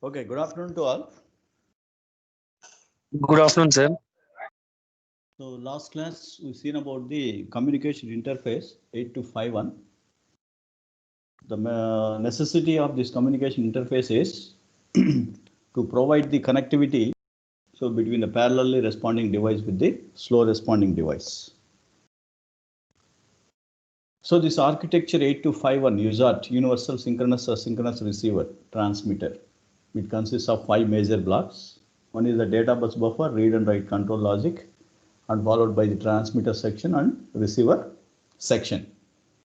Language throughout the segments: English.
Okay, good afternoon to all. Good afternoon, sir. So last class we've seen about the communication interface 8251. The necessity of this communication interface is to provide the connectivity between the parallelly responding device with the slow responding device. So this architecture 8251 USART, Universal Synchronous Asynchronous Receiver Transmitter. It consists of 5 major blocks. One is the data bus buffer, read and write control logic, and followed by the transmitter section and receiver section.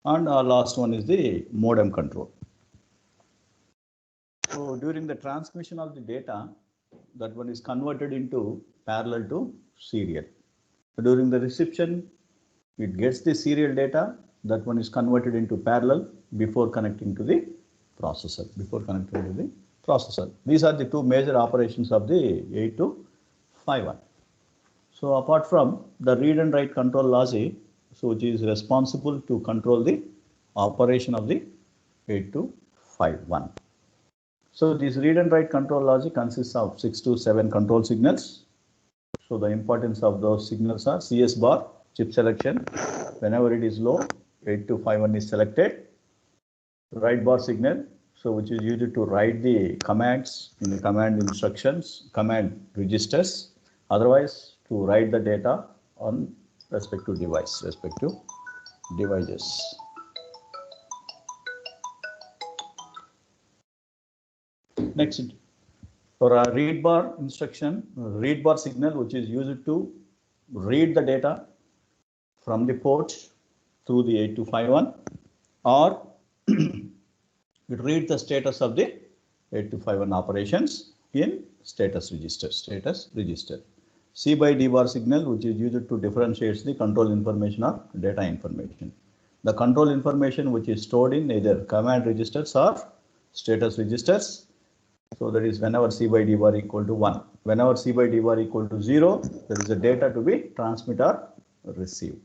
And our last one is the modem control. So during the transmission of the data, that one is converted into parallel to serial. During the reception, it gets the serial data, that one is converted into parallel before connecting to the processor. These are the two major operations of the 8251. So apart from the read and write control logic, which is responsible to control the operation of the 8251. So this read and write control logic consists of 6 to 7 control signals. So the importance of those signals are CS bar, chip selection. Whenever it is low, 8251 is selected. Write bar signal, which is used to write the commands in the command instructions, command registers. Otherwise, to write the data on respective devices. Next, for a read bar instruction, read bar signal, which is used to read the data from the port through the 8251, or it reads the status of the 8251 operations in status register. C by D bar signal, which is used to differentiate the control information or data information. The control information which is stored in either command registers or status registers. So that is whenever C by D bar equal to 1. Whenever C by D bar equal to 0, there is a data to be transmit or receive.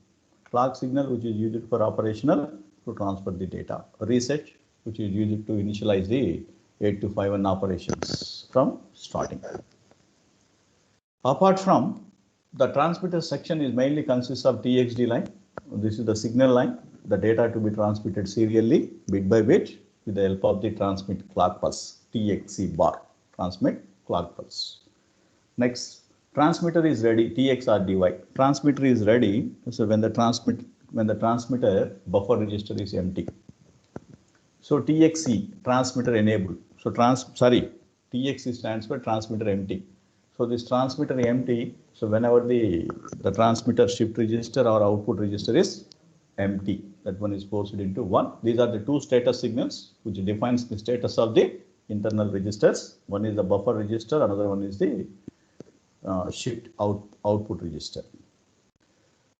Clock signal, which is used for operational to transfer the data. Reset, which is used to initialize the 8251 operations from starting. Apart from the transmitter section is mainly consists of TXD line. This is the signal line, the data to be transmitted serially bit by bit with the help of the transmit clock pulse, TXC bar, transmit clock pulse. Next, transmitter is ready, TXRDY. Transmitter is ready, so when the transmitter buffer register is empty. So TXE, transmitter enabled. So TXE stands for transmitter empty. So this transmitter empty, so whenever the transmitter shift register or output register is empty, that one is forced into 1. These are the two status signals which defines the status of the internal registers. One is the buffer register, another one is the shift output register.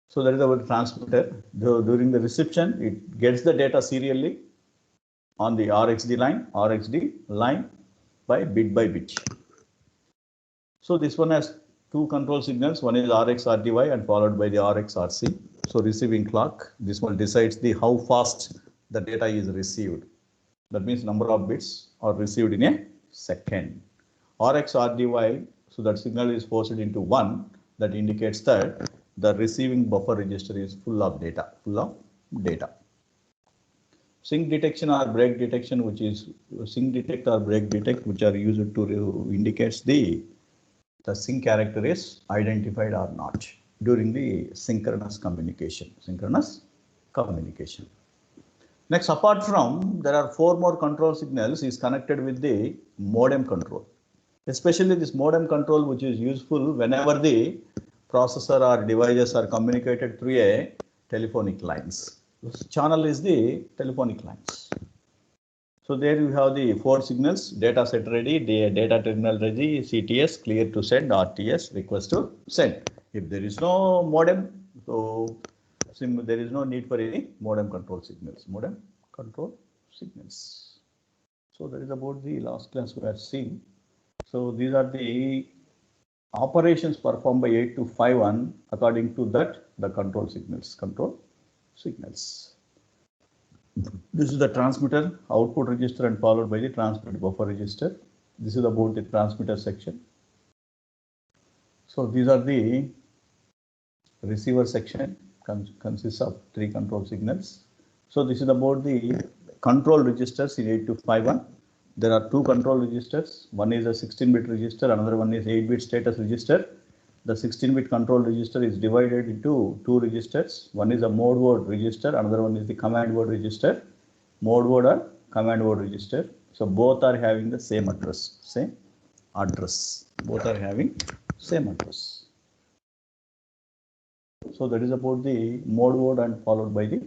So that is our transmitter. During the reception, it gets the data serially on the RxD line by bit. So this one has two control signals. One is RxRDY and followed by the RxRC. So receiving clock, this one decides how fast the data is received. That means number of bits are received in a second. RxRDY, so that signal is forced into 1. That indicates that the receiving buffer register is full of data. Sync detection or break detection, which is sync detect or break detect, which are used to indicate the sync character is identified or not during the synchronous communication. Next, apart from, there are 4 more control signals is connected with the modem control. Especially this modem control, which is useful whenever the processor or devices are communicated through a telephonic lines. This channel is the telephonic lines. So there you have the 4 signals: data set ready, data terminal ready, CTS, clear to send, RTS, request to send. If there is no modem, so there is no need for any modem control signals. So that is about the last class we have seen. So these are the operations performed by 8251. According to that, the control signals. This is the transmitter output register and followed by the transmit buffer register. This is about the transmitter section. So these are the receiver section, consists of 3 control signals. So this is about the control registers in 8251. There are 2 control registers. One is a 16-bit register, another one is 8-bit status register. The 16-bit control register is divided into 2 registers. One is a mode word register, another one is the command word register. Mode word or command word register. So both are having the same address, Both are having same address. So that is about the mode word and followed by the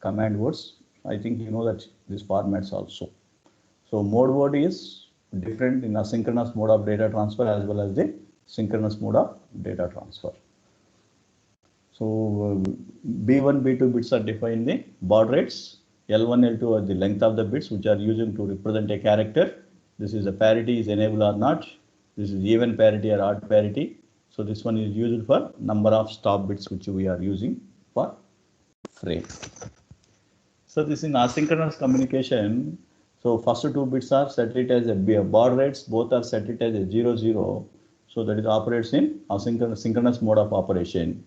command words. I think you know that these formats also. So mode word is different in asynchronous mode of data transfer as well as the synchronous mode of data transfer. So B1, B2 bits are defined the baud rates. L1, L2 are the length of the bits which are used to represent a character. This is a parity is enabled or not. This is even parity or odd parity. So this one is used for number of stop bits which we are using for frame. So this in asynchronous communication. So first 2 bits are set it as a baud rates. Both are set it as a 00. So that is operates in synchronous mode of operation.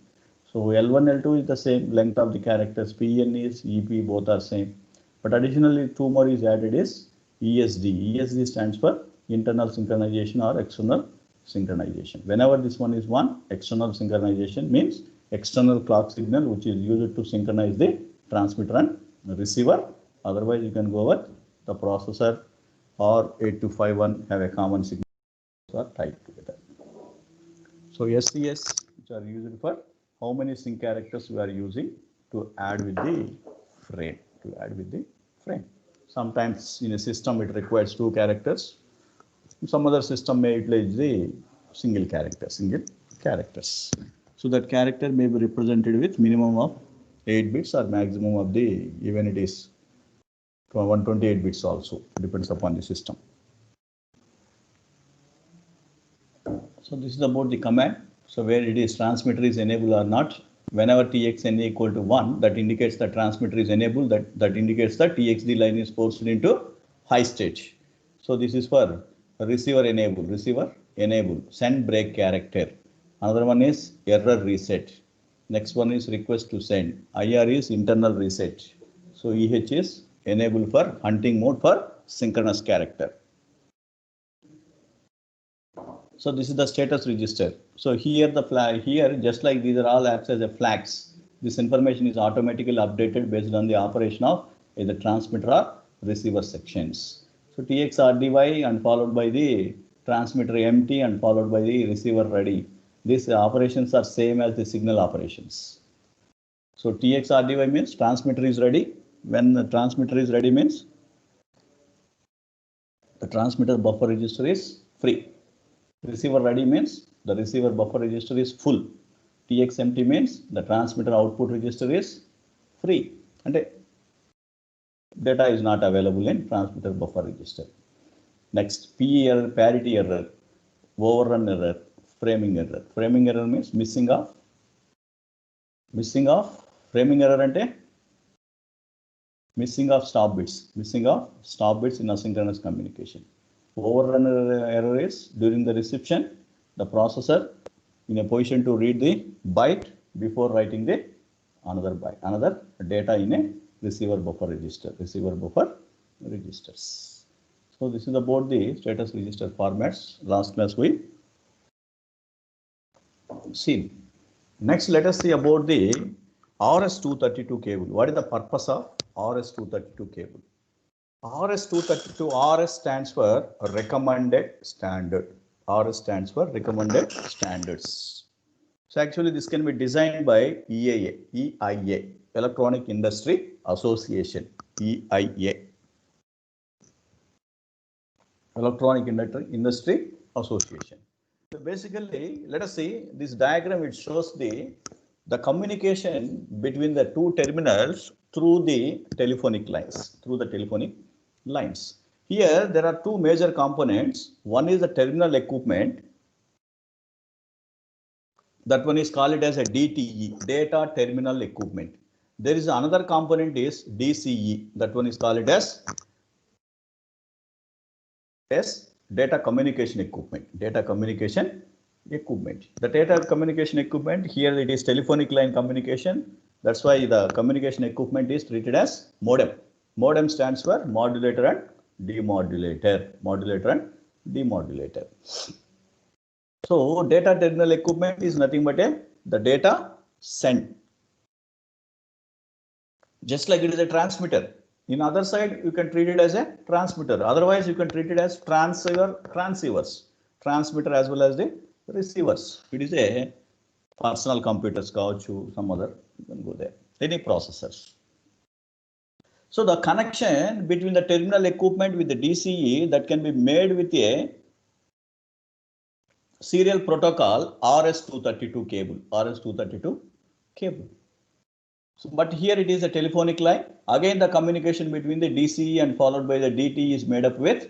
So L1, L2 is the same length of the characters. PN is EP, both are same. But additionally 2 more is added is ESD. ESD stands for internal synchronization or external synchronization. Whenever this one is 1, external synchronization means external clock signal which is used to synchronize the transmitter and receiver. Otherwise you can go with the processor or 8251 have a common signal are tied together. So SCS which are used for how many sync characters we are using to add with the frame. Sometimes in a system it requires 2 characters. Some other system may utilize the single characters. So that character may be represented with minimum of 8 bits or maximum of the, even it is 128 bits also, depends upon the system. So this is about the command. So where it is transmitter is enabled or not. Whenever TXNA equal to 1, that indicates the transmitter is enabled, that indicates that TXD line is forced into high stage. So this is for receiver enable, send break character. Another one is error reset. Next one is request to send. IR is internal reset. So EH is enable for hunting mode for synchronous character. So this is the status register. So here the flag here, just like these are all acts as a flags. This information is automatically updated based on the operation of either transmitter or receiver sections. So TX RDY and followed by the transmitter empty and followed by the receiver ready. These operations are same as the signal operations. So TX RDY means transmitter is ready. When the transmitter is ready means the transmitter buffer register is free. Receiver ready means the receiver buffer register is full. TX empty means the transmitter output register is free. And data is not available in transmitter buffer register. Next, PE error, parity error, overrun error, framing error. Framing error means missing of framing error ante missing of stop bits in asynchronous communication. Overrun error is during the reception, the processor in a position to read the byte before writing the another data in a receiver buffer registers. So this is about the status register formats. Last class we seen. Next, let us see about the RS-232 cable. What is the purpose of RS-232 cable? RS-232, RS stands for recommended standard. RS stands for recommended standards. So actually this can be designed by EIA, Electronic Industry Association, EIA. Electronic Industry Association. So basically, let us see this diagram. It shows the communication between the 2 terminals through the telephonic lines. Here there are 2 major components. One is the terminal equipment. That one is called as a DTE, data terminal equipment. There is another component is DCE. That one is called as data communication equipment. Data communication equipment. The data communication equipment, here it is telephonic line communication. That's why the communication equipment is treated as modem. Modem stands for modulator and demodulator. Modulator and demodulator. So data terminal equipment is nothing but the data sent. Just like it is a transmitter. In other side, you can treat it as a transmitter. Otherwise, you can treat it as transceivers. Transmitter as well as the receivers. It is a personal computers, some other, you can go there. Any processors. So the connection between the terminal equipment with the DCE that can be made with a serial protocol RS-232 cable. RS-232 cable. So, but here it is a telephonic line. Again, the communication between the DCE and followed by the DT is made up with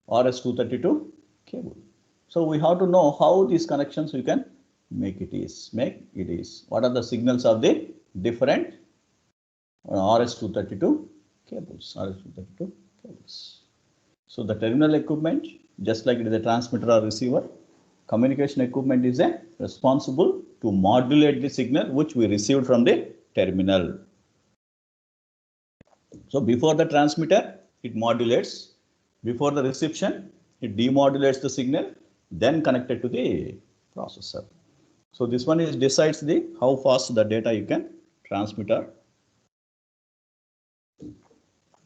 RS-232 cable. So we have to know how these connections we can make it is. What are the signals of the different RS-232 cables? RS-232 cables. So the terminal equipment, just like it is a transmitter or receiver, communication equipment is responsible to modulate the signal which we received from the terminal. So before the transmitter, it modulates. Before the reception, it demodulates the signal, then connected to the processor. So this one is decides the how fast the data you can transmit or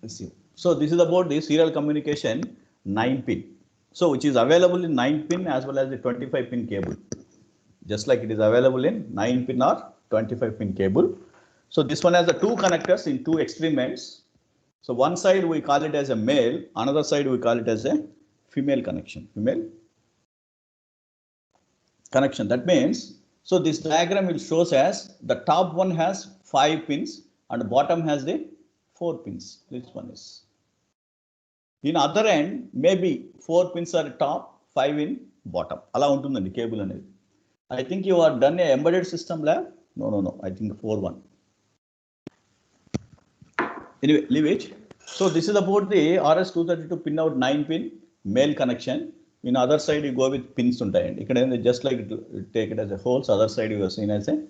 receive. So this is about the serial communication 9-pin. So which is available in 9-pin as well as the 25-pin cable. Just like it is available in 9-pin or 25-pin cable. So this one has the two connectors in two extreme ends. So one side we call it as a male, another side we call it as a female connection. Female connection. That means, so this diagram will shows as the top one has 5 pins and the bottom has the 4 pins. This one is. In other end, maybe 4 pins are top, 5 in bottom. Ala untundandi cable anedi. I think you are done a embedded system lab. No. I think 4-1. Anyway, leave it. So this is about the RS-232 pin out 9-pin male connection. In other side, you go with pins untayandi. Just like take it as a holes. Other side you are seen as a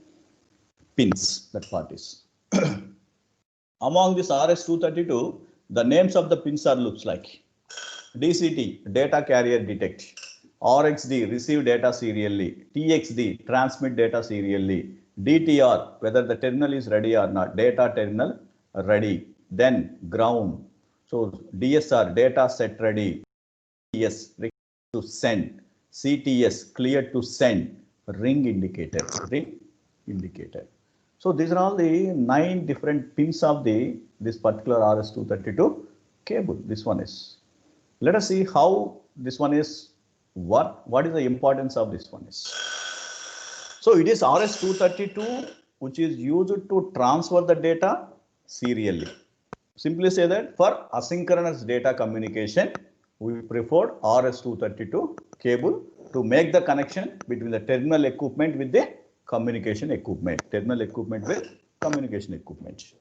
pins. That part is. Among this RS-232, the names of the pins are looks like DCT, data carrier detect. RXD, receive data serially. TXD, transmit data serially. DTR, whether the terminal is ready or not. Data terminal ready. Then ground. So DSR, data set ready. CTS, to send. CTS, clear to send. Ring indicator. So these are all the 9 different pins of this particular RS-232 cable. This one is. Let us see how this one is. What is the importance of this one is. So it is RS-232 which is used to transfer the data serially. Simply say that for asynchronous data communication, we prefer RS-232 cable to make the connection between the terminal equipment with the communication equipment. Terminal equipment with communication equipment.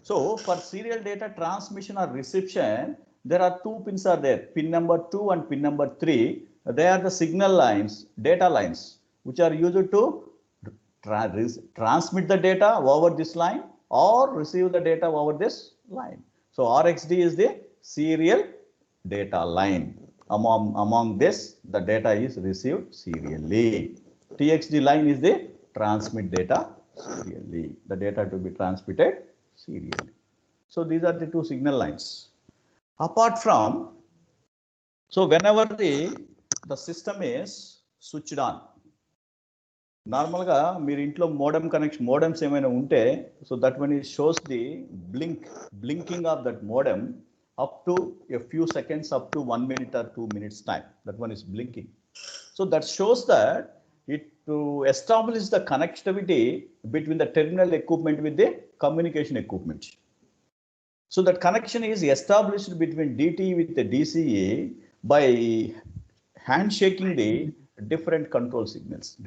So for serial data transmission or reception, there are 2 pins are there. Pin number 2 and pin number 3. They are the signal lines, data lines, which are used to transmit the data over this line or receive the data over this line. So RXD is the serial data line. Among this, the data is received serially. TXD line is the transmit data serially. The data to be transmitted serially. So these are the 2 signal lines. Apart from, so whenever the system is switched on, normal ga meer intlo modem connection, modems emaina unte, so that when it shows the blinking of that modem up to a few seconds, up to 1 minute or 2 minutes time, that one is blinking. So that shows that it to establish the connectivity between the terminal equipment with the communication equipment. So that connection is established between DT with the DCE by handshaking the different control signals.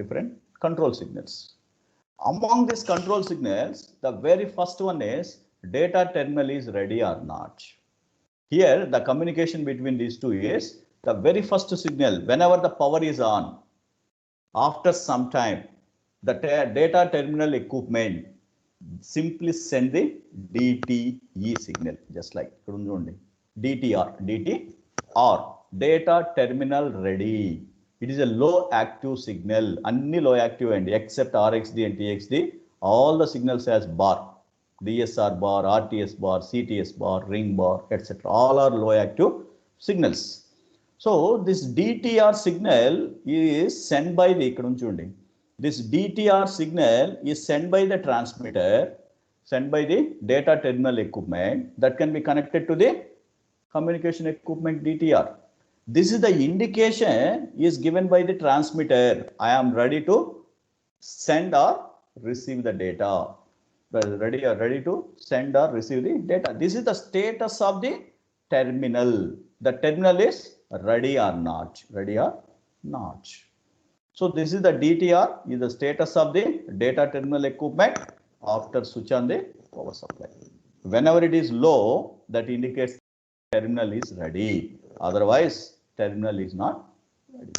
Among these control signals, the very first one is data terminal is ready or not. Here, the communication between these two is the very first signal, whenever the power is on, after some time, the data terminal equipment simply send the DTE signal, just like DTR, data terminal ready. It is a low active signal, only low active end, except RxD and TXD, all the signals has bar, DSR bar, RTS bar, CTS bar, ring bar, etc. All are low active signals. So this DTR signal is sent by the, this DTR signal is sent by the transmitter, sent by the data terminal equipment that can be connected to the communication equipment DTR. This is the indication is given by the transmitter. I am ready to send or receive the data. Ready to send or receive the data. This is the status of the terminal. The terminal is ready or not. Ready or not. So this is the DTR, is the status of the data terminal equipment after switch on the power supply. Whenever it is low, that indicates terminal is ready. Otherwise, terminal is not ready.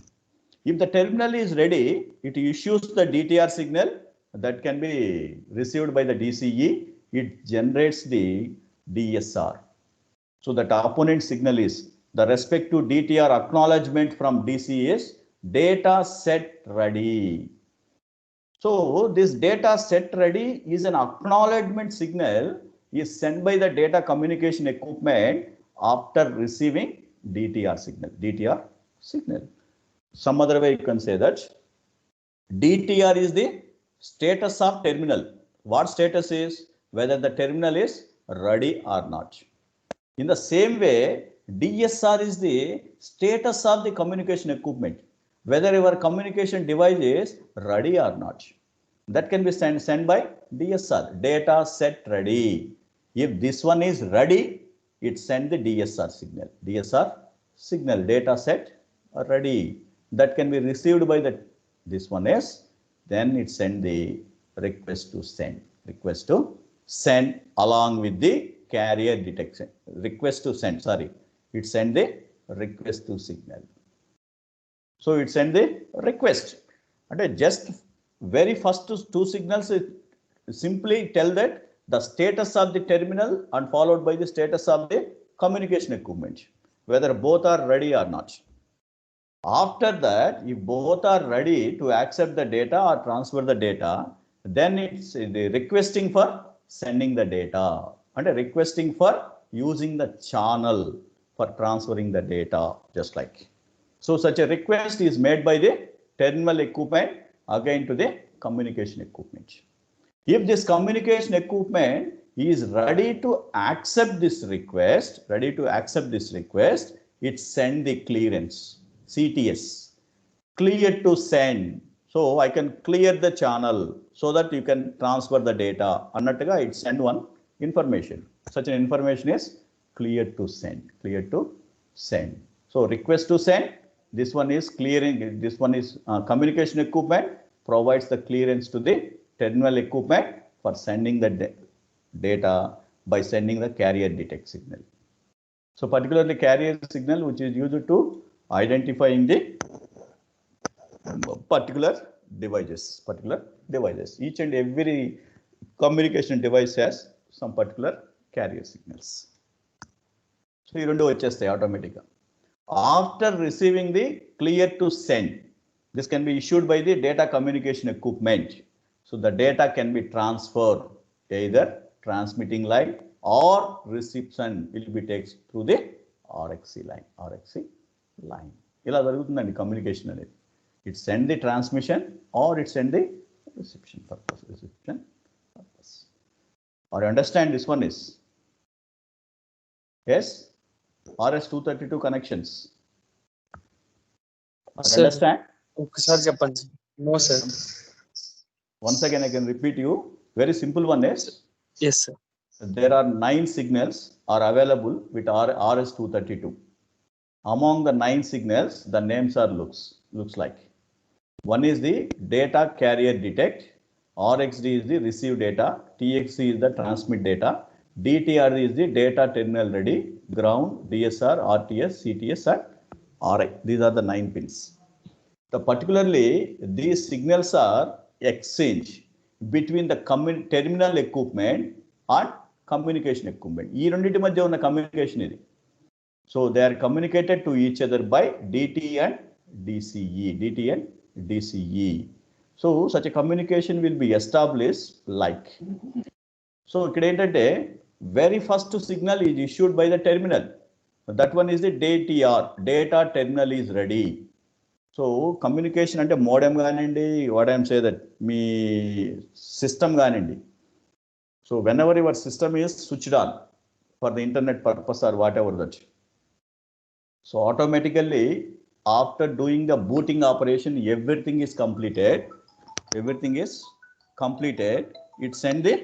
If the terminal is ready, it issues the DTR signal that can be received by the DCE. It generates the DSR. So that opponent signal is the respective DTR acknowledgement from DC is data set ready. So this data set ready is an acknowledgement signal is sent by the data communication equipment after receiving DTR signal. Some other way you can say that DTR is the status of terminal. What status is? Whether the terminal is ready or not. In the same way, DSR is the status of the communication equipment. Whether your communication device is ready or not. That can be sent by DSR, data set ready. If this one is ready, it send the DSR signal, data set ready. That can be received by this one is, then it send the request to send along with the carrier detection. It send the request to signal. So it send the request. And just very first two signals simply tell that the status of the terminal and followed by the status of the communication equipment, whether both are ready or not. After that, if both are ready to accept the data or transfer the data, then it's the requesting for sending the data and requesting for using the channel for transferring the data, just like. So such a request is made by the terminal equipment again to the communication equipment. If this communication equipment is ready to accept this request, it send the clearance, CTS, clear to send. So I can clear the channel so that you can transfer the data. Annataga it send one information. Such an information is clear to send. So request to send. This one is clearing. This one is communication equipment provides the clearance to the terminal equipment for sending the data by sending the carrier detect signal. So particularly carrier signal, which is used to identifying the particular devices. Each and every communication device has some particular carrier signals. So you don't do HSA automatically. After receiving the clear to send, this can be issued by the data communication equipment. So the data can be transferred either transmitting line or reception will be taken through the RxC line. Ila jarugutundandi communication anedi. It send the transmission or it send the reception purpose. Or you understand this one is? Yes? RS-232 connections. Understand? Sir, no, sir. Once again, I can repeat you. Very simple one is. Yes, sir. There are 9 signals are available with RS-232. Among the 9 signals, the names are looks like. One is the data carrier detect. RxD is the receive data. TXC is the transmit data. DTR is the data terminal ready. Ground, DSR, RTS, CTS, and RI. These are the 9 pins. Particularly, these signals are exchanged between the terminal equipment and communication equipment. ఈ రెండింటి మధ్య ఉన్న communication ఇది. So they are communicated to each other by DT and DCE. DT and DCE. So such a communication will be established like. So ఇక్కడ ఏంటంటే very first signal is issued by the terminal. That one is the DTR. Data terminal is ready. So communication అంటే modem కానివ్వండి, what I am say that me system కానివ్వండి. So whenever your system is switched on for the internet purpose or whatever that. So automatically after doing the booting operation, everything is completed. Everything is completed. It sends the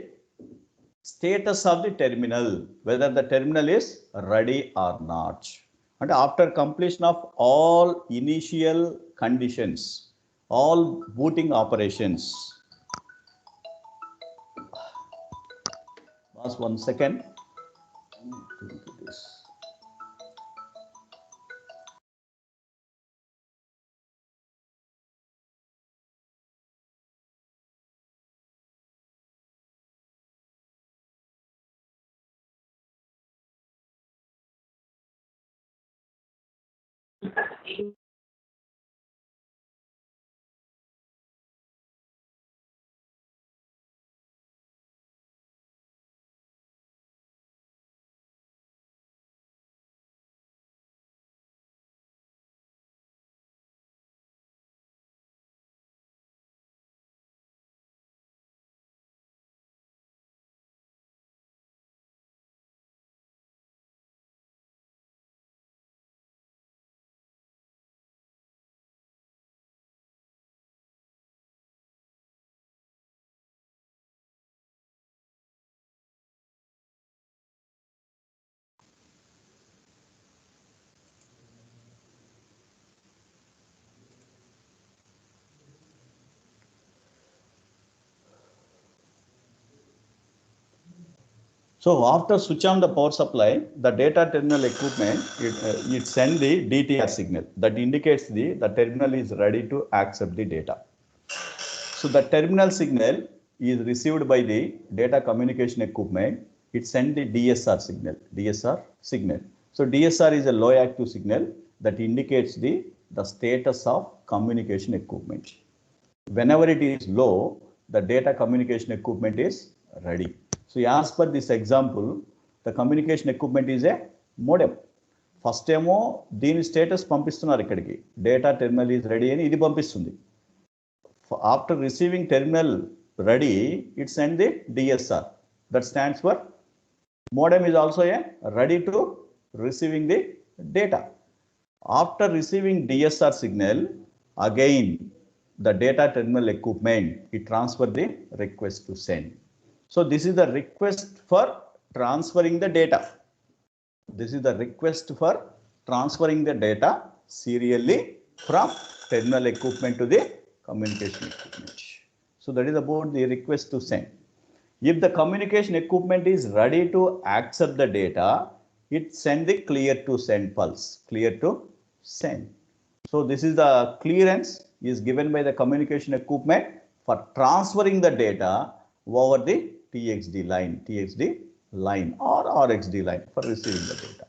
status of the terminal, whether the terminal is ready or not. And after completion of all initial conditions, all booting operations. Pause 1 second. So after switch on the power supply, the data terminal equipment, it sends the DTR signal that indicates the terminal is ready to accept the data. So the terminal signal is received by the data communication equipment. It sends the DSR signal. So DSR is a low active signal that indicates the status of communication equipment. Whenever it is low, the data communication equipment is ready. So as per this example, the communication equipment is a modem. First ఏమో దీని status పంపిస్తున్నారు ఇక్కడికి, data terminal is ready అని ఇది పంపిస్తుంది. After receiving terminal ready, it sends the DSR. That stands for modem is also a ready to receiving the data. After receiving DSR signal, again the data terminal equipment, it transfer the request to send. So this is the request for transferring the data. This is the request for transferring the data serially from terminal equipment to the communication equipment. So that is about the request to send. If the communication equipment is ready to accept the data, it send the clear to send pulse. Clear to send. So this is the clearance is given by the communication equipment for transferring the data over the TXD line or RXD line for receiving the data.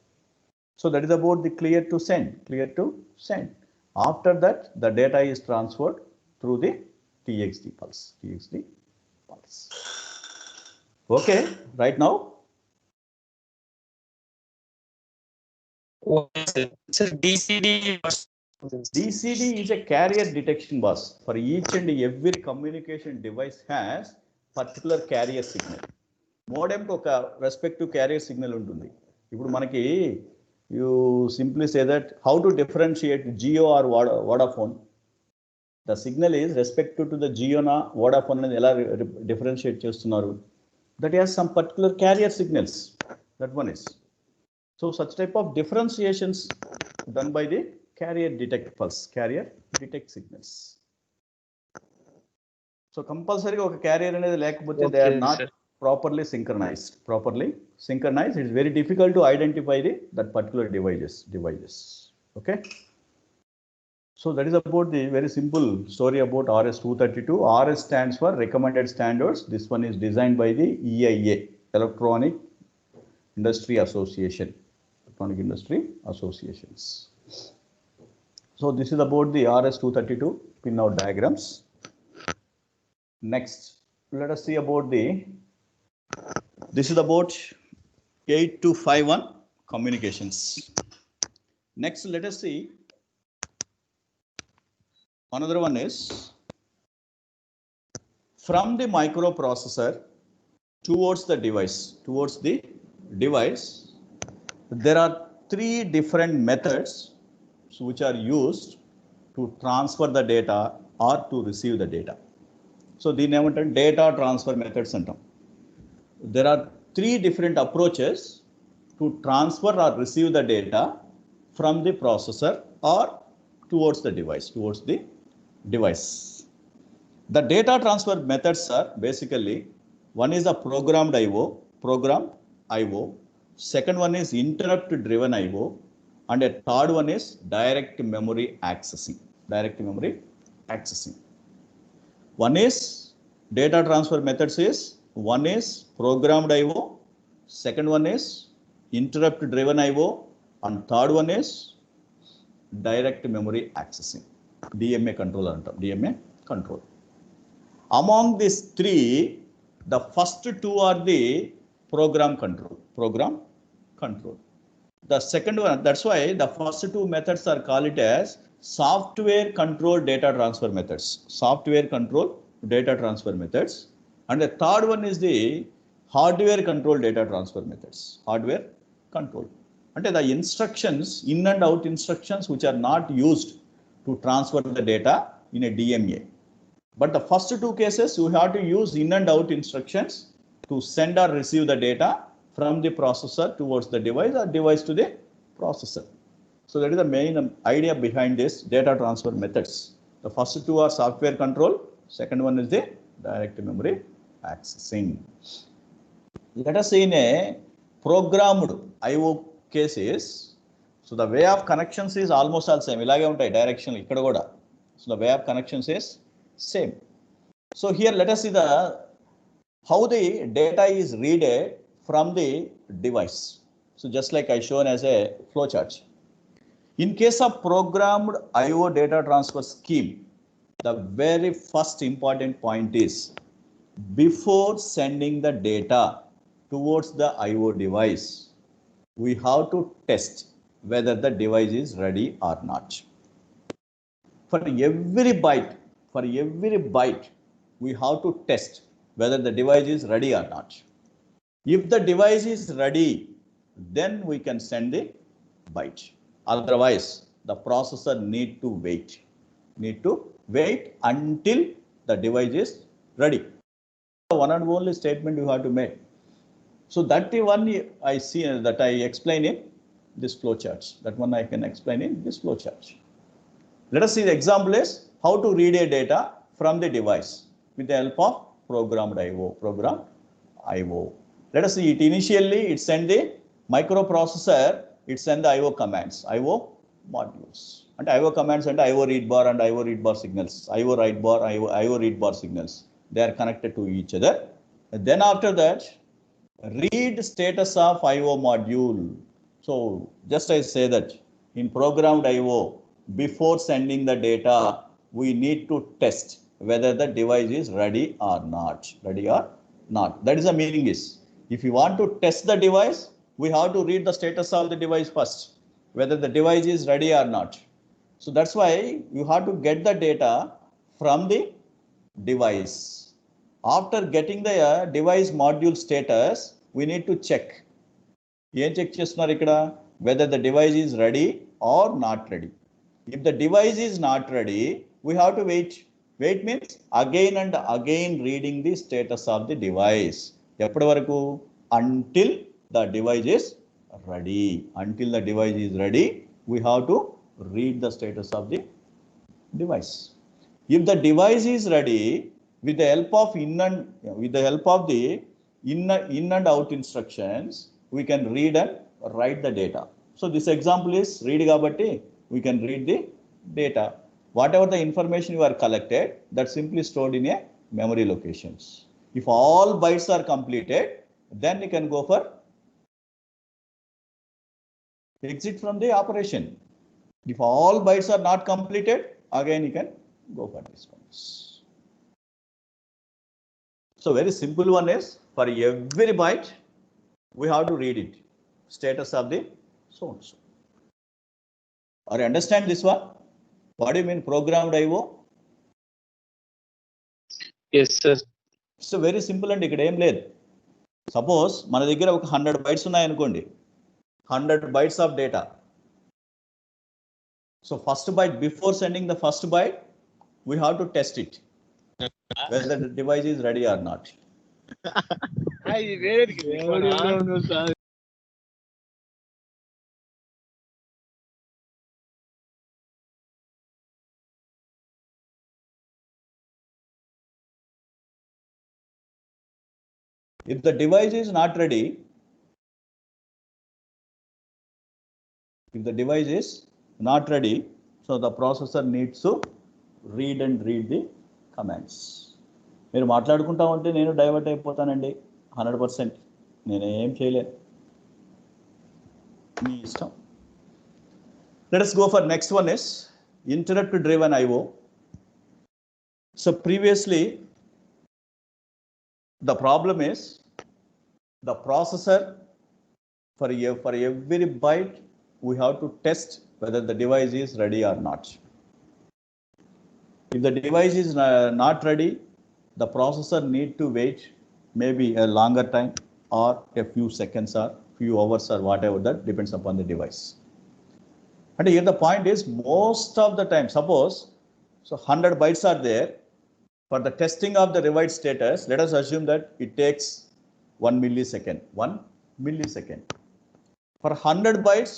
So that is about the clear to send. After that, the data is transferred through the TXD pulse. Okay, right now. Sir, DCD is a carrier detection bus. For each and every communication device has particular carrier signal. Modem కు ఒక respective carrier signal ఉంటుంది. ఇప్పుడు మనకి you simply say that how to differentiate Jio or Vodafone. The signal is respective to the జియోనా Vodafone అనేది ఎలా differentiate చేస్తున్నారు? That has some particular carrier signals. That one is. So such type of differentiations done by the carrier detect pulse, carrier detect signals. So compulsory oka carrier anedi lekapothe they are not properly synchronized. It is very difficult to identify that particular devices. Okay. So that is about the very simple story about RS-232. RS stands for Recommended Standards. This one is designed by the EIA, Electronic Industry Association, Electronic Industry Associations. So this is about the RS-232 pinout diagrams. Next, let us see about this is about 8251 communications. Next, let us see another one is from the microprocessor towards the device. There are three different methods which are used to transfer the data or to receive the data. So దీని ఏమంటారు data transfer methods అంటాం. There are three different approaches to transfer or receive the data from the processor or towards the device. The data transfer methods are basically, one is the programmed IO, second one is interrupt driven IO, and a third one is direct memory accessing. One is data transfer methods is, one is programmed IO, second one is interrupt driven IO, and third one is direct memory accessing. DMA control. Among these three, the first two are the program control. The second one, that's why the first two methods are called as software controlled data transfer methods. And the third one is the hardware controlled data transfer methods. And the instructions, in and out instructions, which are not used to transfer the data in a DMA. But the first two cases, you have to use in and out instructions to send or receive the data from the processor towards the device or device to the processor. So that is the main idea behind this data transfer methods. The first two are software control, second one is the direct memory accessing. Let us say in a programmed IO cases, so the way of connections is almost all same. Ilage untai direction ikkada kuda. So the way of connections is same. So here let us see how the data is read from the device. So just like I shown as a flow chart. In case of programmed IO data transfer scheme, the very first important point is, before sending the data towards the IO device, we have to test whether the device is ready or not. For every byte, we have to test whether the device is ready or not. If the device is ready, then we can send the byte. Otherwise, the processor need to wait until the device is ready. One and only statement you have to make. So that one I see that I explain in this flow charts. That one I can explain in this flow chart. Let us see the example is how to read a data from the device with the help of programmed IO. Let us see it. Initially, it send the microprocessor, it send the IO commands, IO modules. And IO commands and IO read bar and IO read bar signals, IO write bar, IO read bar signals. They are connected to each other. And then after that, read status of IO module. So just I say that in programmed IO, before sending the data, we need to test whether the device is ready or not. That is the meaning is, if you want to test the device, we have to read the status of the device first, whether the device is ready or not. So that's why you have to get the data from the device. After getting the device module status, we need to check. Whether the device is ready or not ready. If the device is not ready, we have to wait. Wait means again and again reading the status of the device. Until the device is ready. We have to read the status of the device. If the device is ready, with the help of the in and out instructions, we can read and write the data. So this example is read kabatti, we can read the data. whatever the information you are collected, that's simply stored in a memory locations. If all bytes are completed, then you can go for exit from the operation. If all bytes are not completed, again you can go for this one. So very simple one is, for every byte, we have to read it. Status of the so-and-so. Or you understand this one? What do you mean programmed IO? Yes, sir. So very simple and ikkada em ledhu. Suppose mana daggara oka 100 bytes unnai anukondi. 100 bytes of data. So first byte, before sending the first byte, we have to test it whether the device is ready or not. If the device is not ready, so the processor needs to read the commands. మీరు మాట్లాడుకుంటా ఉంటే నేను divert అయిపోతానండి 100%. నేను ఏం చేయలేను, మీ ఇష్టం. Let us go for next one is interrupt driven IO. So previously the problem is the processor, for every byte we have to test whether the device is ready or not. If the device is not ready, the processor need to wait maybe a longer time or a few seconds or few hours or whatever, that depends upon the device. And here the point is, most of the time, suppose so 100 bytes are there, for the testing of the read status, let us assume that it takes 1 millisecond. For 100 bytes,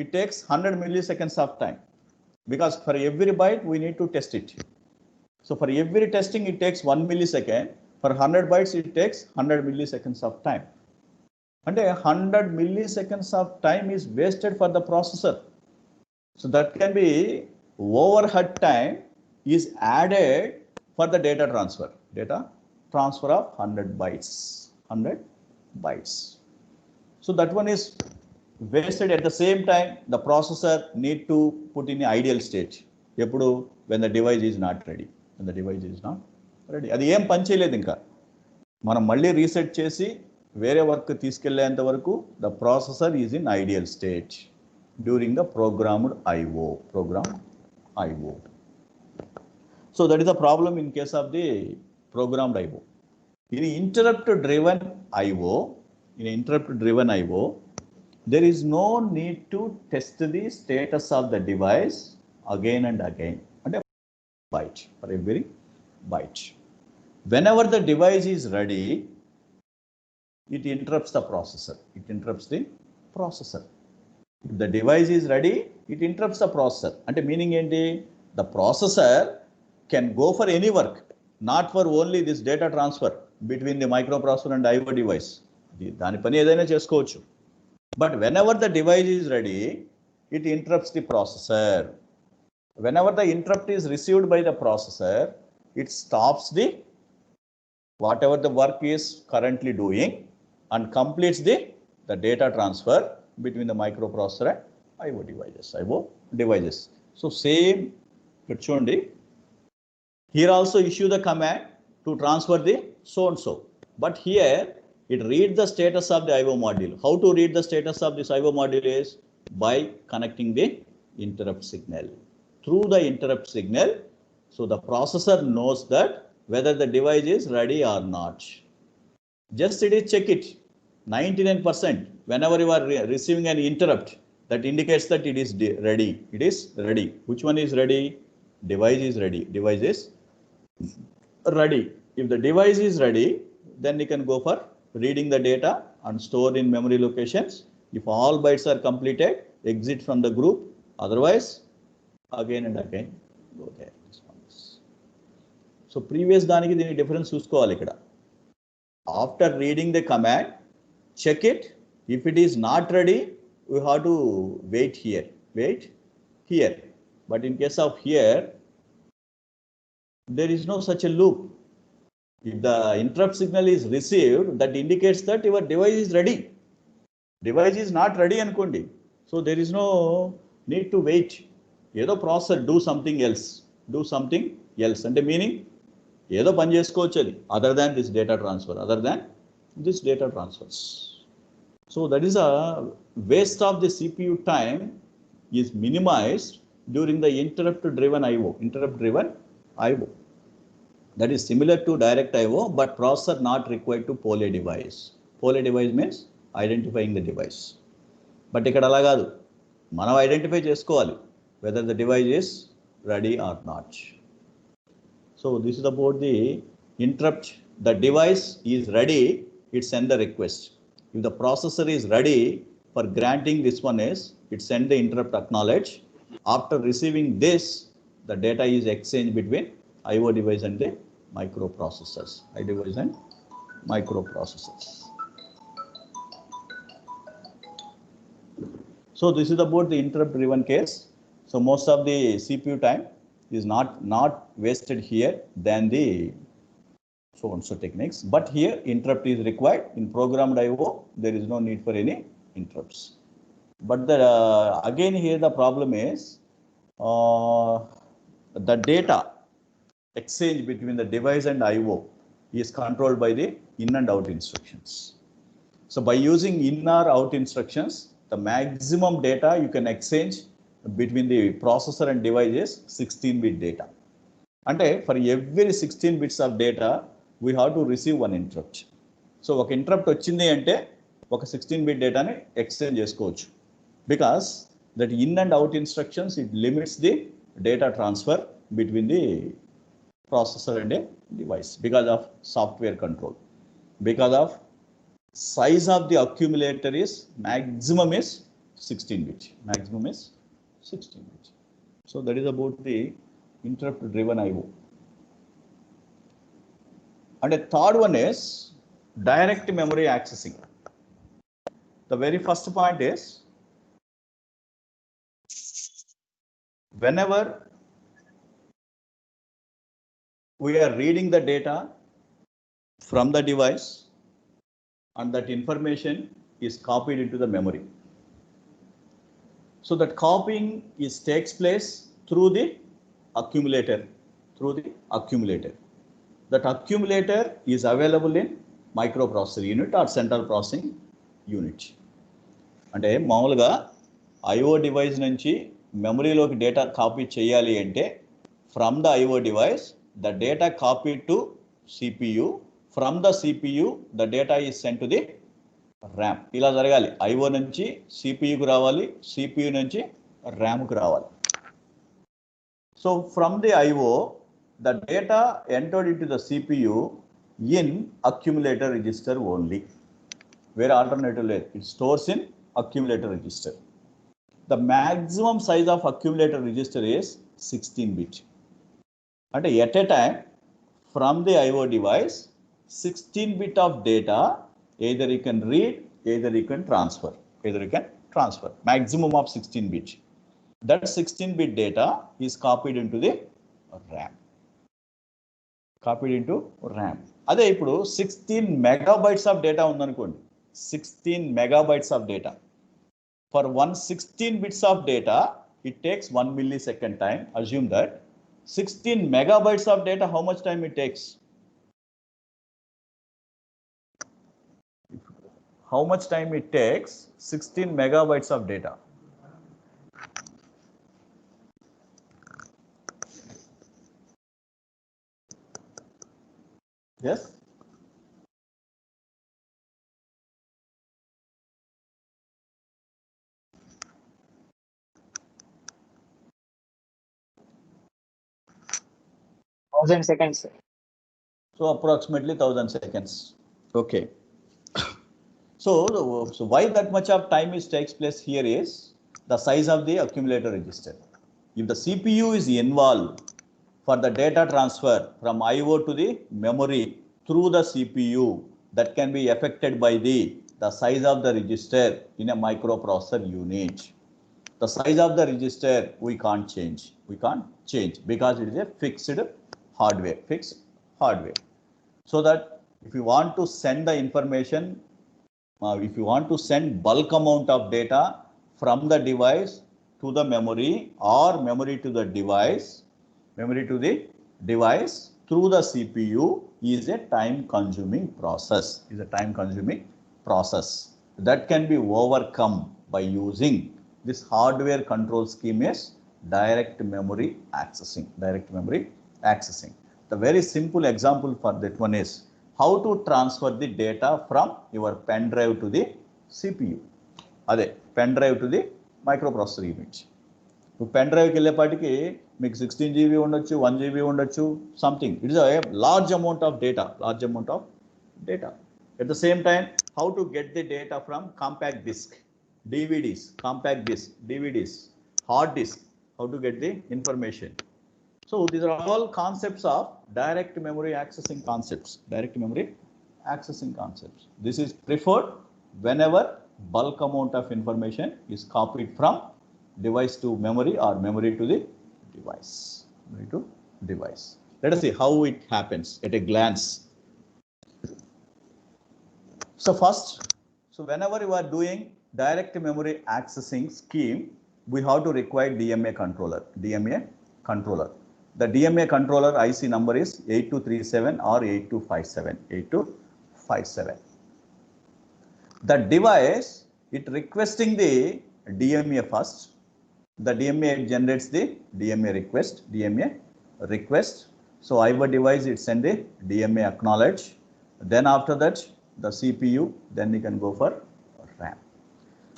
it takes 100 milliseconds of time, because for every byte we need to test it. So for every testing it takes 1 millisecond. For 100 bytes it takes 100 milliseconds of time. And 100 milliseconds of time is wasted for the processor. So that can be overhead time is added for the data transfer of 100 bytes. So that one is wasted. At the same time, the processor need to put in an ideal state eppudu when the device is not ready. అది ఏం పని చేయలేదు, ఇంకా మనం మళ్ళీ reset చేసి వేరే work తీసుకెళ్లేంత వరకు the processor is in ideal state during the programmed IO. So that is the problem in case of the programmed IO. In interrupt driven IO, there is no need to test the status of the device again and again. And byte, for every byte. Whenever the device is ready, it interrupts the processor. If the device is ready, it interrupts the processor. And meaning enti, the processor can go for any work, not for only this data transfer between the microprocessor and IO device. దాని పని ఏదైనా చేసుకోవచ్చు. But whenever the device is ready, it interrupts the processor. Whenever the interrupt is received by the processor, it stops the whatever the work is currently doing and completes the data transfer between the microprocessor and IO devices. So same, చూడండి, here also issue the command to transfer the so and so, but here it reads the status of the IO module. How to read the status of this IO module is by connecting the interrupt signal. Through the interrupt signal, so the processor knows that whether the device is ready or not. Just it is check it. 99% whenever you are receiving an interrupt, that indicates that it is ready. Which one is ready? Device is ready. If the device is ready, then you can go for reading the data and store in memory locations. If all bytes are completed, exit from the group. Otherwise, again and again go there. So previous daniki dini difference chusukovali ikkada. After reading the command, check it. If it is not ready, we have to wait here. But in case of here, there is no such a loop. If the interrupt signal is received, that indicates that your device is ready. Device is not ready anukondi. So there is no need to wait. Edo processor do something else. Do something else. And the meaning, edo pani chesukochu adi, other than this data transfer, other than this data transfers. So that is a waste of the CPU time is minimized during the interrupt driven IO, interrupt driven IO. That is similar to direct IO, but processor not required to poll a device. Poll a device means identifying the device. But ఇక్కడ అలా కాదు, మనం identify చేసుకోవాలి whether the device is ready or not. So this is about the interrupt. The device is ready, it send the request. If the processor is ready for granting this one is, it send the interrupt acknowledge. After receiving this, the data is exchanged between IO device and the microprocessors. IO device and microprocessors. So this is about the interrupt driven case. So most of the CPU time is not wasted here than the so and so techniques. But here interrupt is required. In programmed IO, there is no need for any interrupts. But the again here the problem is the data exchange between the device and IO is controlled by the in and out instructions. So by using in or out instructions, the maximum data you can exchange between the processor and device is 16-bit data. And for every 16 bits of data, we have to receive one interrupt. So ఒక interrupt వచ్చింది అంటే ఒక 16-bit dataని exchange చేసుకోవచ్చు. Because that in and out instructions, it limits the data transfer between the processor and a device because of software control. Because of size of the accumulator is maximum is 16-bit. Maximum is 16-bit. So that is about the interrupt driven IO. And a third one is direct memory accessing. The very first point is whenever we are reading the data from the device and that information is copied into the memory. So that copying takes place through the accumulator, That accumulator is available in microprocessor unit or central processing unit. అంటే మామూలుగా IO device నుంచి మెమరీలోకి data copy చేయాలి అంటే from the IO device, the data copied to CPU. From the CPU, the data is sent to the RAM. ఇలా జరగాలి. IO నుంచి CPUకు రావాలి, CPU నుంచి RAMకు రావాలి. So from the IO, the data entered into the CPU in accumulator register only. Where alternative లేదు. It stores in accumulator register. The maximum size of accumulator register is 16-bit. And at a time, from the IO device, 16-bit of data, either you can read, either you can transfer. Maximum of 16-bit. That 16-bit data is copied into the RAM. అదే ఇప్పుడు 16 megabytes of data ఉందనుకోండి. 16 megabytes of data. For 116 bits of data, it takes 1 millisecond time. Assume that 16 megabytes of data, how much time it takes? How much time it takes? 16 megabytes of data. Yes? seconds. So approximately 1000 seconds. Okay. So why that much of time takes place here is the size of the accumulator register. If the CPU is involved for the data transfer from IO to the memory through the CPU, that can be affected by the size of the register in a microprocessor unit. The size of the register we can't change. We can't change because it is a fixed hardware. Fixed hardware. So that if you want to send the information, if you want to send bulk amount of data from the device to the memory or memory to the device through the CPU is a time consuming process. That can be overcome by using this hardware control scheme is direct memory accessing. The very simple example for that one is how to transfer the data from your pen drive to the CPU. Pen drive to the microprocessor unit. Pen డ్రైవ్కి వెళ్ళేపాటికి మీకు 16 GB ఉండొచ్చు, 1 GB ఉండొచ్చు, something. It is a large amount of data. At the same time, how to get the data from compact disk, DVDs, hard disk, how to get the information. So these are all concepts of direct memory accessing concepts. This is preferred whenever bulk amount of information is copied from device to memory or memory to the device. Let us see how it happens at a glance. So first, whenever you are doing direct memory accessing scheme, we have to require DMA controller. The DMA controller IC number is 8237 or 8257. The device, it requesting the DMA first. The DMA generates the DMA request. So IO device, it send the DMA acknowledge. Then after that, the CPU, then you can go for RAM.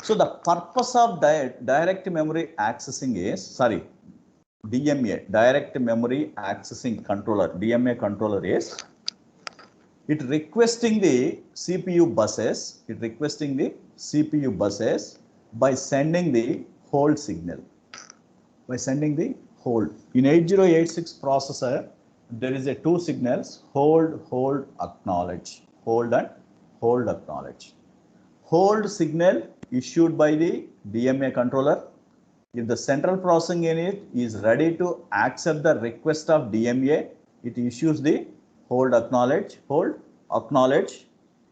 So the purpose of direct memory accessing is, DMA, direct memory accessing controller, DMA controller is, it requesting the CPU buses, by sending the hold signal. In 8086 processor, there is a two signals, hold, acknowledge. Hold signal issued by the DMA controller. If the central processing unit is ready to accept the request of DMA, it issues the hold acknowledge.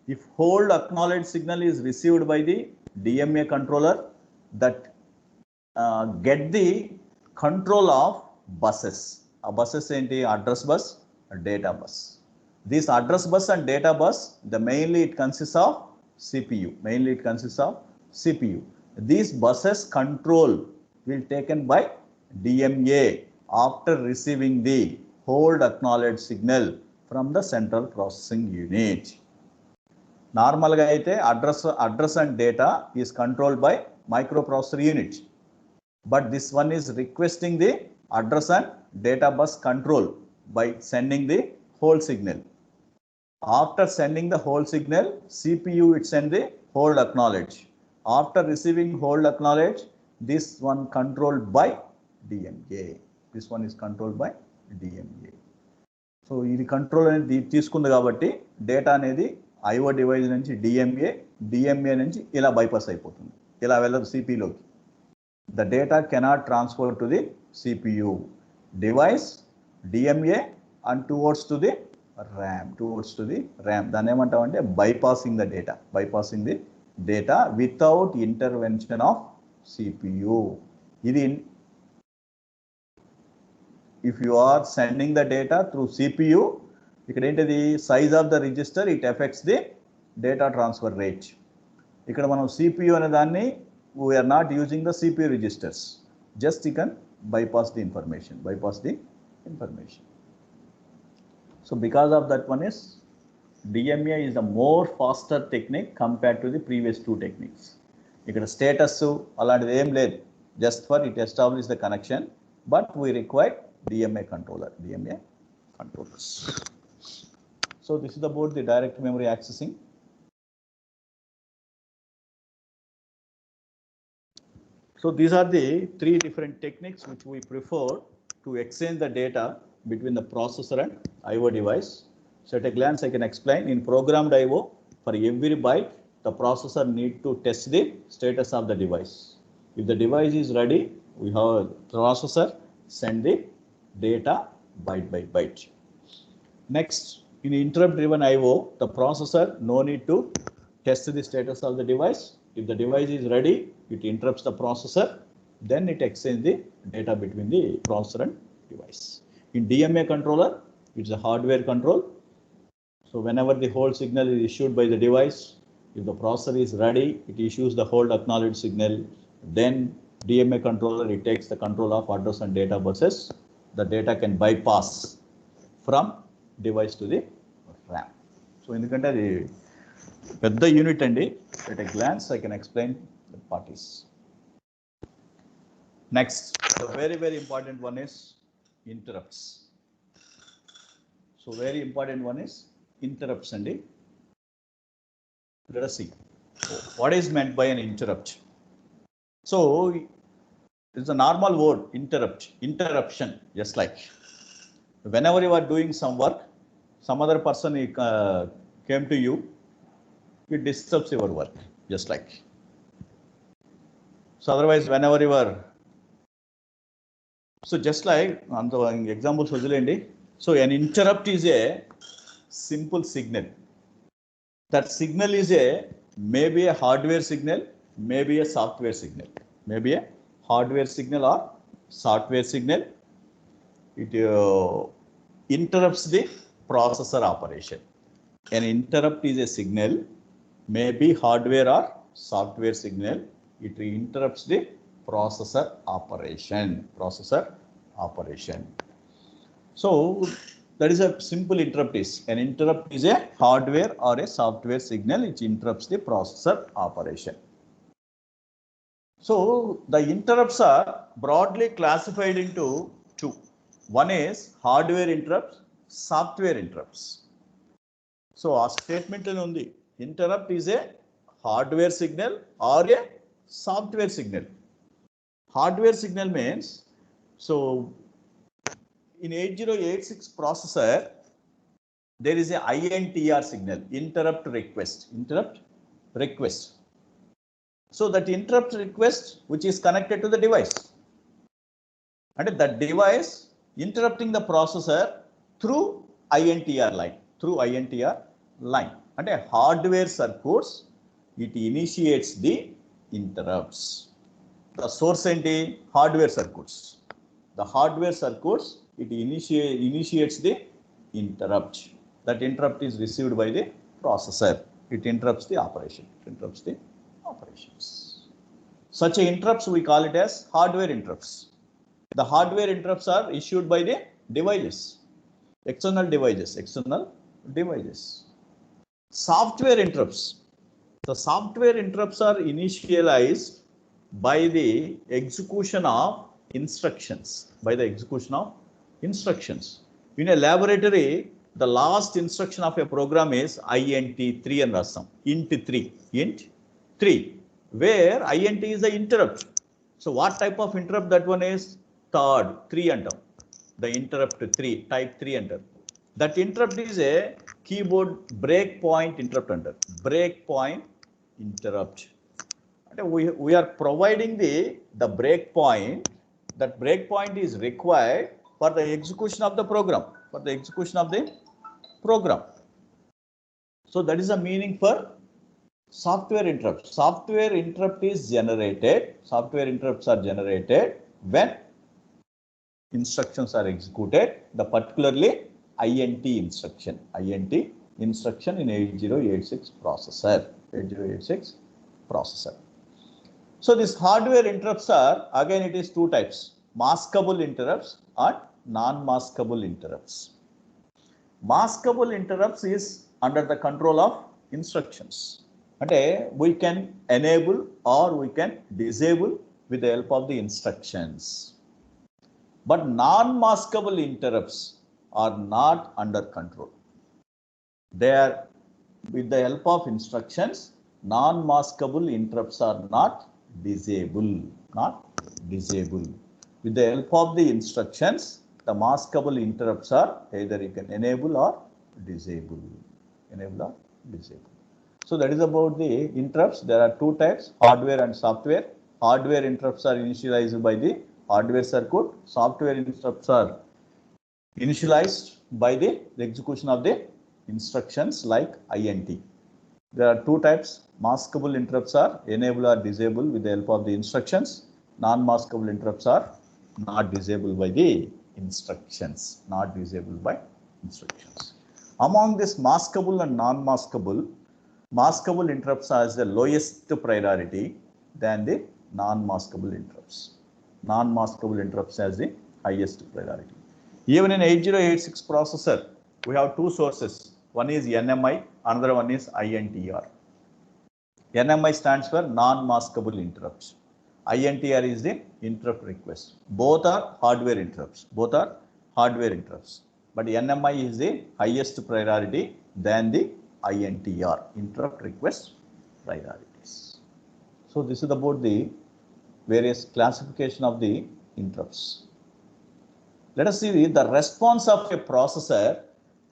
If hold acknowledge signal is received by the DMA controller, that get the control of buses. Buses enti address bus, data bus. This address bus and data bus, mainly it consists of CPU. These buses control will taken by DMA after receiving the hold acknowledge signal from the central processing unit. Normal ga aithe address and data is controlled by microprocessor unit. But this one is requesting the address and data bus control by sending the hold signal. After sending the hold signal, CPU it send the hold acknowledge. After receiving hold acknowledge, this one controlled by DMA. So ఇది control అనేది తీసుకుంది కాబట్టి data అనేది IO device నుంచి DMA నుంచి ఇలా bypass అయిపోతుంది. ఇలా వెళ్ళదు CPUలోకి. The data cannot transfer to the CPU. Device, DMA and towards to the RAM. దాన్ని ఏమంటామంటే bypassing the data without intervention of CPU. If you are sending the data through CPU, ఇక్కడ ఏంటిది size of the register, it affects the data transfer rate. ఇక్కడ మనం CPU అనే దాన్ని we are not using the CPU registers. Just you can bypass the information. So because of that one is DMA is a more faster technique compared to the previous two techniques. ఇక్కడ status అలాంటిది ఏం లేదు, just for it establish the connection, but we require DMA controllers. So this is about the direct memory accessing. So these are the three different techniques which we prefer to exchange the data between the processor and IO device. So at a glance I can explain. In programmed IO, for every byte the processor need to test the status of the device. If the device is ready, we have a processor send the data byte by byte. Next, in interrupt driven IO, the processor no need to test the status of the device. If the device is ready, it interrupts the processor, then it exchanges the data between the processor and device. In DMA controller, it's a hardware control. So whenever the hold signal is issued by the device, if the processor is ready, it issues the hold acknowledge signal. Then DMA controller, it takes the control of address and data buses. The data can bypass from device to the RAM. So ఎందుకంటే అది పెద్ద unit అండి. At a glance I can explain the parties. Next, the very important one is interrupts. So very important one is interrupts అండి. Let us see what is meant by an interrupt. So it's a normal word, interrupt, interruption, just like whenever you are doing some work, some other person came to you, it disturbs your work, just like. So otherwise, whenever you are, so just like on the examples, so an interrupt is a simple signal. That signal is maybe a hardware signal, maybe a software signal, maybe a hardware signal or software signal. It interrupts the processor operation. An interrupt is a signal, maybe hardware or software signal. It interrupts the processor operation. So that is a simple interrupt is. An interrupt is a hardware or a software signal which interrupts the processor operation. So the interrupts are broadly classified into two. One is hardware interrupts, software interrupts. So our statement on the interrupt is a hardware signal or a software signal. Hardware signal means, so in 8086 processor, there is a INTR signal, interrupt request. So that interrupt request which is connected to the device, and that device interrupting the processor through INTR line, and a hardware circuits, it initiates the interrupts. The source and the hardware circuits. The hardware circuits, it initiates the interrupt. That interrupt is received by the processor. It interrupts the operation. Operations. Such interrupts we call it as hardware interrupts. The hardware interrupts are issued by the devices, external devices. Software interrupts. The software interrupts are initialized by the execution of instructions. In a laboratory, the last instruction of a program is INT3 and rasam. int 3, where INT is the interrupt. So what type of interrupt that one is? Third, 3 enter. The interrupt 3, type 3 enter. That interrupt is a keyboard breakpoint interrupt under. Breakpoint interrupt. We are providing the breakpoint. That breakpoint is required for the execution of the program. So that is the meaning for software interrupt. Software interrupt is generated. Software interrupts are generated when instructions are executed. The particularly INT instruction in 8086 processor. So these hardware interrupts are, again it is two types, maskable interrupts and non-maskable interrupts. Maskable interrupts is under the control of instructions. And we can enable or we can disable with the help of the instructions. But non-maskable interrupts are not under control. They are with the help of instructions. Non-maskable interrupts are not disable. With the help of the instructions, the maskable interrupts are either you can enable or disable. So that is about the interrupts. There are two types, hardware and software. hardware interrupts are initialized by the hardware circuit. Software interrupts are initialized by the execution of the instructions like INT. There are two types. Maskable interrupts are enable or disable with the help of the instructions. Non-maskable interrupts are not disabled by the instructions. Not disabled by instructions. Among this maskable and non-maskable, maskable interrupts has the lowest priority than the non-maskable interrupts. Non-maskable interrupts has the highest priority. Even in 8086 processor, we have two sources. One is NMI, another one is INTR. NMI stands for non-maskable interrupts. INTR is the interrupt request. Both are hardware interrupts. Both are hardware interrupts. But NMI is the highest priority than the INTR, interrupt request priorities. So this is about the various classification of the interrupts. Let us see the response of a processor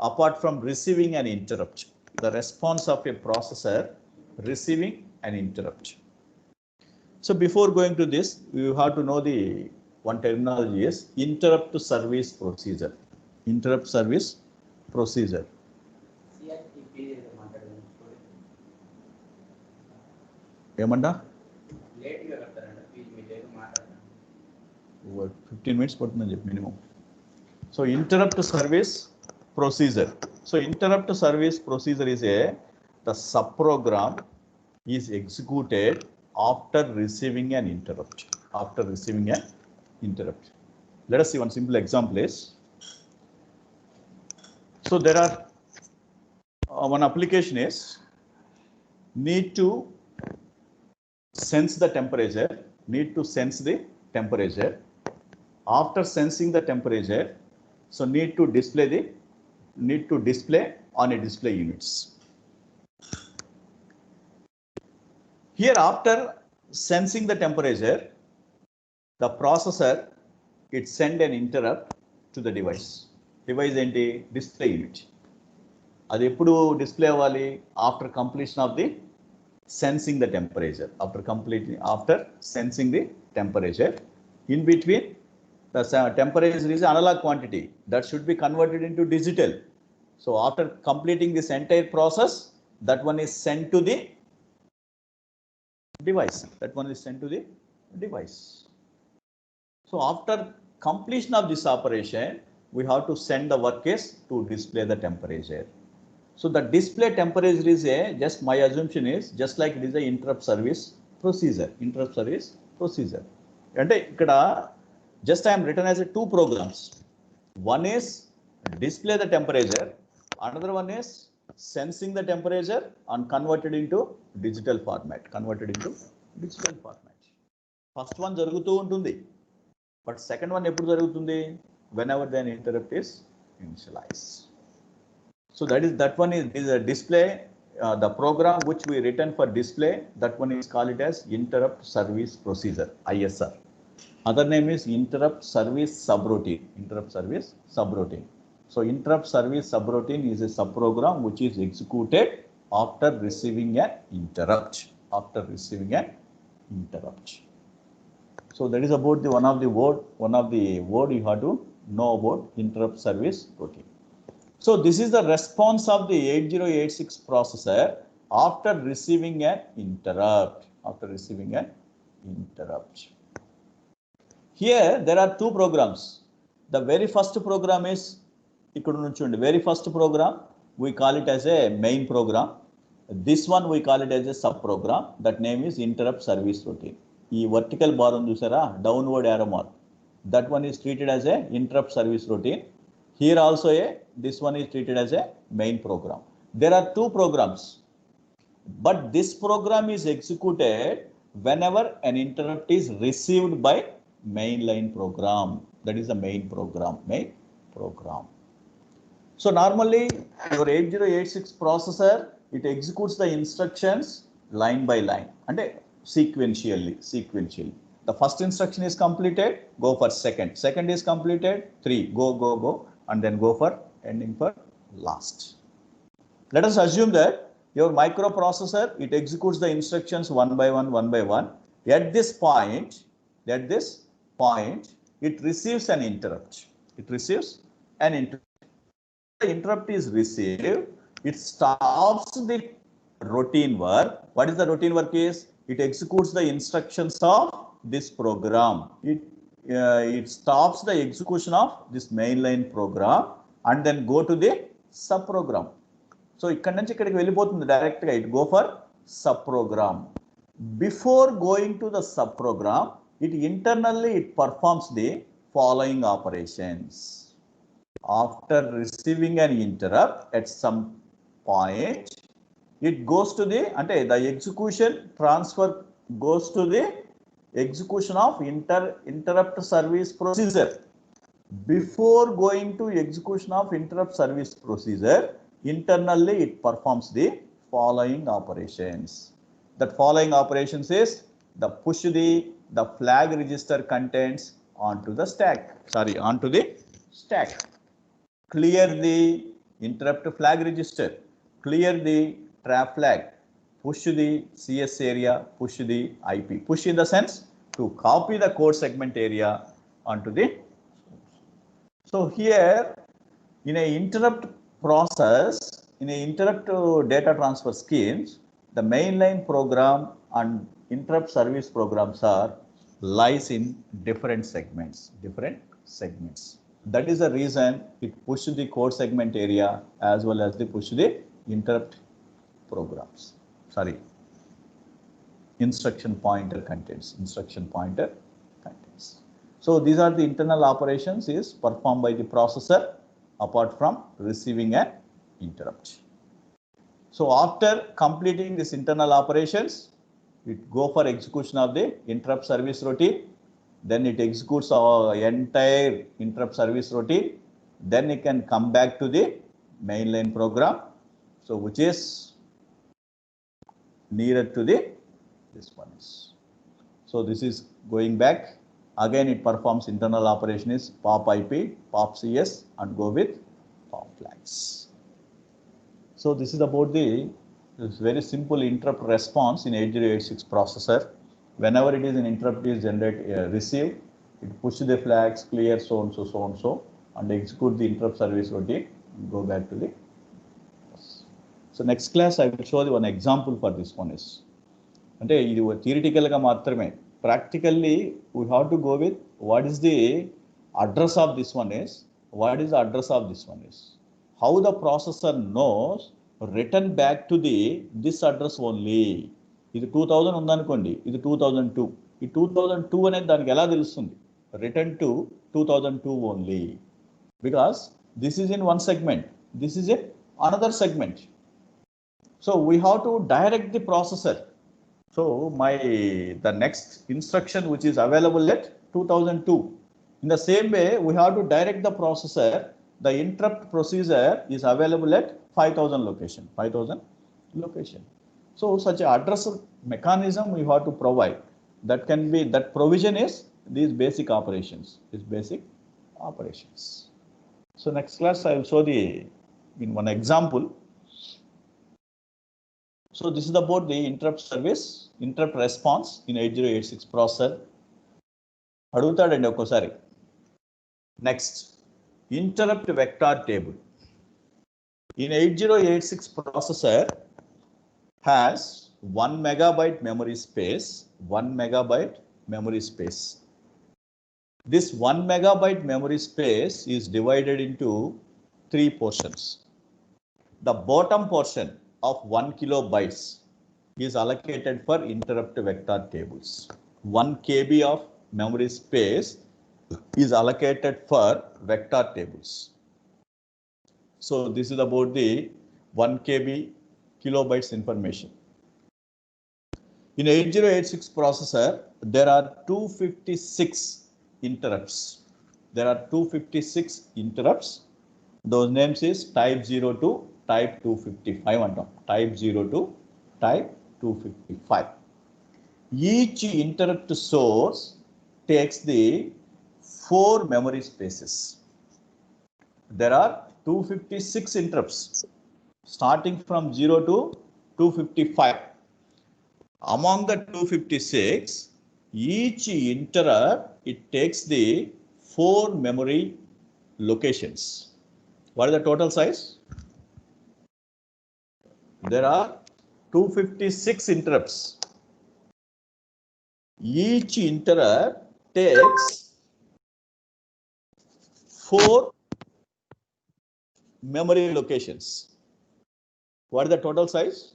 apart from receiving an interrupt. The response of a processor receiving an interrupt. So before going to this, you have to know the one terminology is interrupt service procedure. Interrupt service procedure. ఏమంటా 15 minutes పడుతుందని చెప్పి minimum. So interrupt service procedure. So interrupt service procedure is the subprogram is executed after receiving an interrupt. After receiving an interrupt. Let us see one simple example is. So there are one application is need to sense the temperature. Need to sense the temperature. After sensing the temperature, so need to display on a display units. Here after sensing the temperature, the processor it send an interrupt to the device. Device ఏంటి display unit. అది ఎప్పుడు display అవ్వాలి after completion of the sensing the temperature. After sensing the temperature, in between the temperature is analog quantity that should be converted into digital. So after completing this entire process, that one is sent to the device. That one is sent to the device. So after completion of this operation, we have to send the work case to display the temperature. So the display temperature is just my assumption is just like it is a interrupt service procedure. Interrupt service procedure. అంటే ఇక్కడ just I am written as a two programs. One is display the temperature. Another one is sensing the temperature and converted into digital format. First one జరుగుతూ ఉంటుంది. But second one ఎప్పుడు జరుగుతుంది? Whenever the interrupt is initialized. So that one is a display. The program which we written for display, that one is called it as interrupt service procedure, ISR. Other name is interrupt service subroutine. Interrupt service subroutine. So interrupt service subroutine is a subprogram which is executed after receiving an interrupt. So that is about the one of the word you have to know about interrupt service routine. So this is the response of the 8086 processor after receiving an interrupt. Here there are two programs. The very first program is we call it as a main program. This one we call it as a sub program. That name is interrupt service routine. ఈ vertical bar ఉంది చూసారా, downward arrow mark, that one is treated as a interrupt service routine. Here also this one is treated as a main program. There are two programs, but this program is executed whenever an interrupt is received by mainline program. That is the main program. So normally your 8086 processor, it executes the instructions line by line and sequentially. The first instruction is completed, go for second is completed, 3 go and then go for ending for last. Let us assume that your microprocessor, it executes the instructions one by one. At this point, it receives an interrupt. It receives an interrupt. The interrupt is received, it stops the routine work. What is the routine work is? It executes the instructions of this program. It stops the execution of this mainline program and then go to the subprogram. So ikkadi nunchi ikkadiki vellipotundi direct ga, it go for subprogram. Before going to the subprogram, it internally it performs the following operations. After receiving an interrupt at some point, it goes to the execution transfer goes to the execution of interrupt service procedure. Before going to execution of interrupt service procedure, internally it performs the following operations. That following operations is the push the flag register contents onto the stack. Onto the stack. Clear the interrupt flag register, clear the trap flag, push the CS area, push the IP. Push in the sense to copy the code segment area onto the. So here in a interrupt process, in a interrupt data transfer schemes, the mainline program and interrupt service programs are lies in different segments. That is the reason it push the code segment area as well as the push the interrupt programs. Instruction pointer contents. So these are the internal operations is performed by the processor apart from receiving an interrupt. So after completing this internal operations, it go for execution of the interrupt service routine. Then it executes our entire interrupt service routine. Then it can come back to the mainline program. So which is nearer to the this one is. So this is going back. Again it performs internal operation is pop IP, pop CS and go with pop flags. So this is about this very simple interrupt response in 8086 processor. Whenever it is an interrupt is received, it pushes the flags, clear so and so, and execute the interrupt service routine and go back to the. So next class I will show you one example for this one is. అంటే ఇది theoretical గా మాత్రమే. Practically we have to go with what is the address of this one is, how the processor knows return back to this address only. ఇది 2000 ఉందనుకోండి, ఇది 2002. ఈ 2002 అనేది దానికి ఎలా తెలుస్తుంది? Return to 2002 only, because this is in one segment, this is in another segment. So we have to direct the processor. So the next instruction which is available at 2002. In the same way, we have to direct the processor. The interrupt procedure is available at 5000 location. So such an address mechanism we have to provide. That provision is these basic operations. So next class I will show in one example. So this is about the interrupt response in 8086 processor. అడుగుతాడండి ఒక్కోసారి. Next, interrupt vector table. In 8086 processor has 1 megabyte memory space. This 1 megabyte memory space is divided into 3 portions. The bottom portion of 1 kilobytes is allocated for interrupt vector tables. 1 KB of memory space is allocated for vector tables. So this is about the 1 KB kilobytes information. In 8086 processor, there are 256 interrupts. Those names is type 0 to type 255 antam. Type 0 to type 255. Each interrupt source takes the 4 memory spaces. There are 256 interrupts starting from 0 to 255. Among the 256, Each interrupt, it takes the 4 memory locations. What is the total size? There are 256 interrupts. Each interrupt takes 4 memory locations. What is the total size?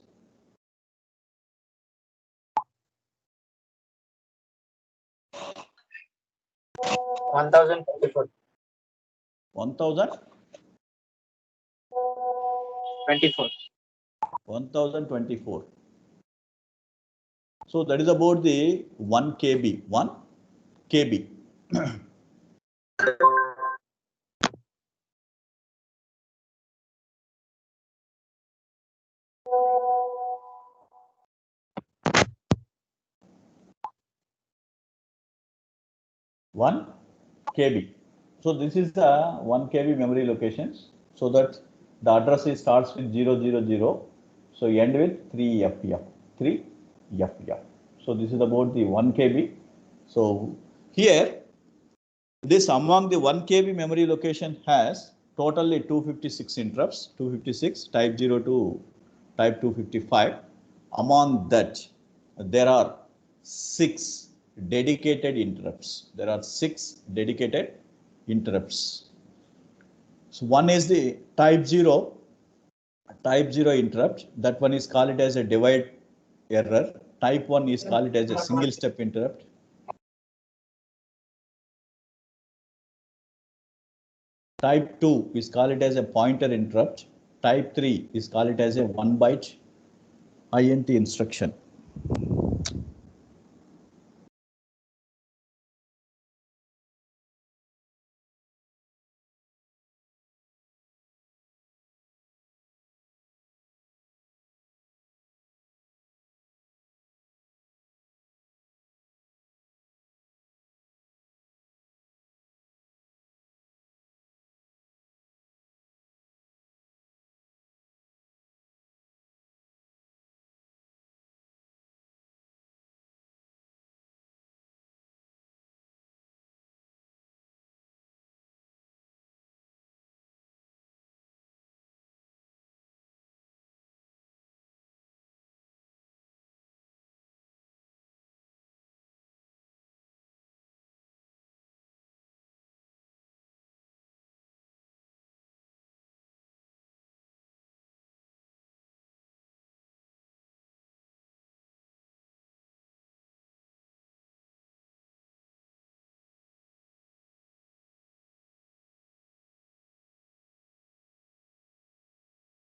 1024. 1024. So that is about the 1 KB. 1 KB. One KB. So this is the 1 KB memory locations. So that the address starts with 000. So end with 3FF. 3FF. So this is about the 1 KB. So here, this among the 1 KB memory location has totally 256 interrupts, 256 type 0 to type 255. Among that, there are 6 dedicated interrupts. There are 6 dedicated interrupts. So one is the type 0 interrupt. That one is called as a divide error. Type 1 is called as a single step interrupt. Type 2 is called as a pointer interrupt. Type 3 is called as a 1 byte INT instruction.